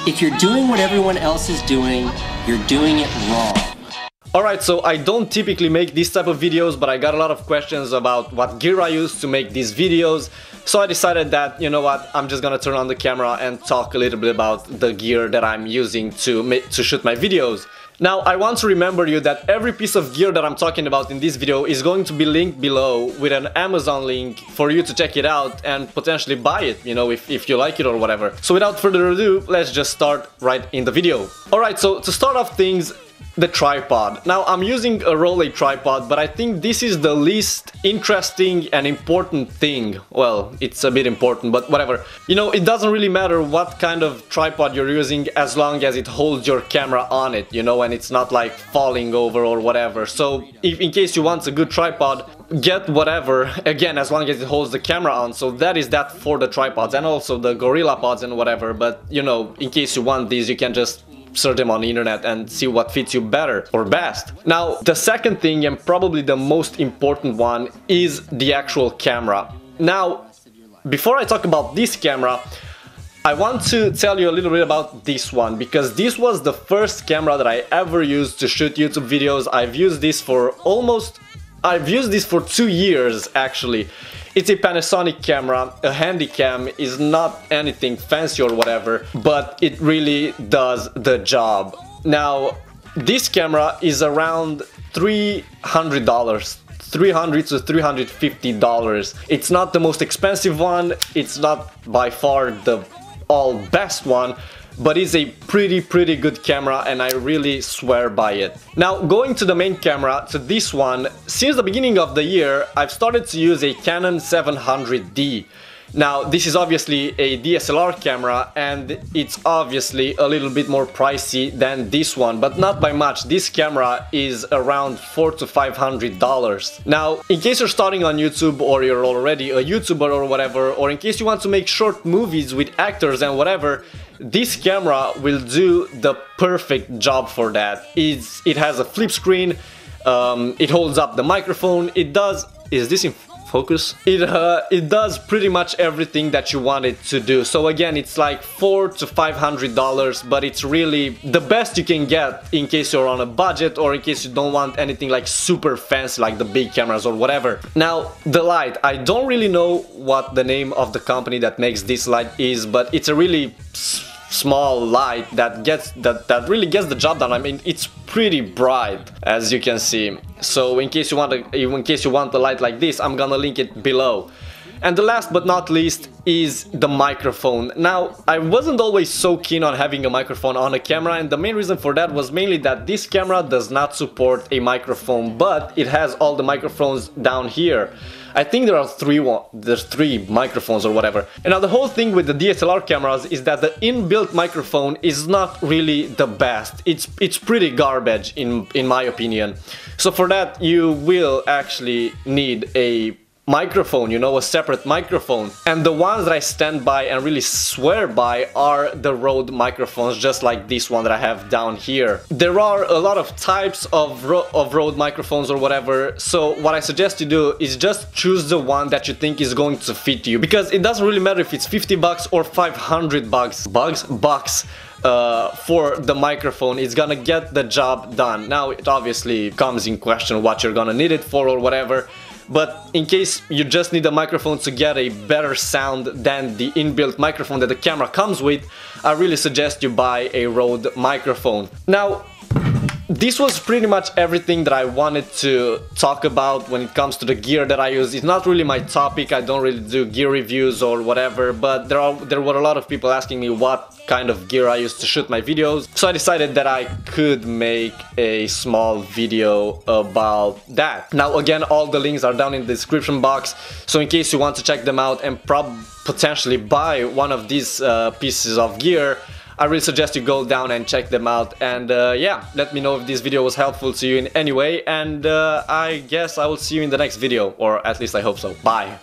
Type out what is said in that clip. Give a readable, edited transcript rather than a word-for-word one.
If you're doing what everyone else is doing, you're doing it wrong. Alright, so I don't typically make these type of videos, but I got a lot of questions about what gear I use to make these videos. So I decided that, you know what, I'm just gonna turn on the camera and talk a little bit about the gear that I'm using to shoot my videos. Now, I want to remember you that every piece of gear that I'm talking about in this video is going to be linked below with an Amazon link for you to check it out and potentially buy it, you know, if you like it or whatever. So without further ado, let's just start right in the video. Alright, so to start off things, the tripod. Now, I'm using a Rolei tripod, but I think this is the least interesting and important thing. Well, it's a bit important, but whatever. You know, it doesn't really matter what kind of tripod you're using as long as it holds your camera on it, you know, and it's not like falling over or whatever. So, if in case you want a good tripod, get whatever, again, as long as it holds the camera on. So that is that for the tripods, and also the Gorilla Pods and whatever. But, you know, in case you want these, you can just search them on the internet and see what fits you better or best. Now, the second thing, and probably the most important one, is the actual camera. Now, before I talk about this camera, I want to tell you a little bit about this one, because this was the first camera that I ever used to shoot YouTube videos. I've used this for 2 years actually. It's a Panasonic camera. A Handycam is not anything fancy or whatever, but it really does the job. Now, this camera is around $300. $300 to $350. It's not the most expensive one, it's not by far the all best one, but it's a pretty good camera, and I really swear by it. Now, going to the main camera, to this one, since the beginning of the year, I've started to use a Canon 700D. Now, this is obviously a DSLR camera, and it's obviously a little bit more pricey than this one, but not by much. This camera is around $400 to $500. Now, in case you're starting on YouTube, or you're already a YouTuber or whatever, or in case you want to make short movies with actors and whatever, this camera will do the perfect job for that. It has a flip screen, it holds up the microphone, it does... Is this in focus? It does pretty much everything that you want it to do. So again, it's like $400 to $500, but it's really the best you can get in case you're on a budget, or in case you don't want anything like super fancy like the big cameras or whatever. Now, the light, I don't really know what the name of the company that makes this light is, but it's a really small light that really gets the job done. I mean, it's pretty bright, as you can see. So in case you want a light like this, I'm gonna link it below. And the last but not least is the microphone. Now, I wasn't always so keen on having a microphone on a camera, and the main reason for that was mainly that this camera does not support a microphone, but it has all the microphones down here. I think there's three microphones or whatever. And now the whole thing with the DSLR cameras is that the inbuilt microphone is not really the best. It's pretty garbage in my opinion. So for that, you will actually need a microphone, you know, a separate microphone. And the ones that I stand by and really swear by are the Rode microphones, just like this one that I have down here. There are a lot of types of Rode microphones or whatever, so what I suggest you do is just choose the one that you think is going to fit you, because it doesn't really matter if it's $50 or $500 for the microphone. It's gonna get the job done. Now, it obviously comes in question what you're gonna need it for or whatever, but in case you just need a microphone to get a better sound than the inbuilt microphone that the camera comes with, I really suggest you buy a Rode microphone. Now, this was pretty much everything that I wanted to talk about when it comes to the gear that I use. It's not really my topic, I don't really do gear reviews or whatever, but there were a lot of people asking me what kind of gear I use to shoot my videos, so I decided that I could make a small video about that. Now again, all the links are down in the description box, so in case you want to check them out and potentially buy one of these pieces of gear, I really suggest you go down and check them out. And yeah, let me know if this video was helpful to you in any way, and I guess I will see you in the next video, or at least I hope so. Bye!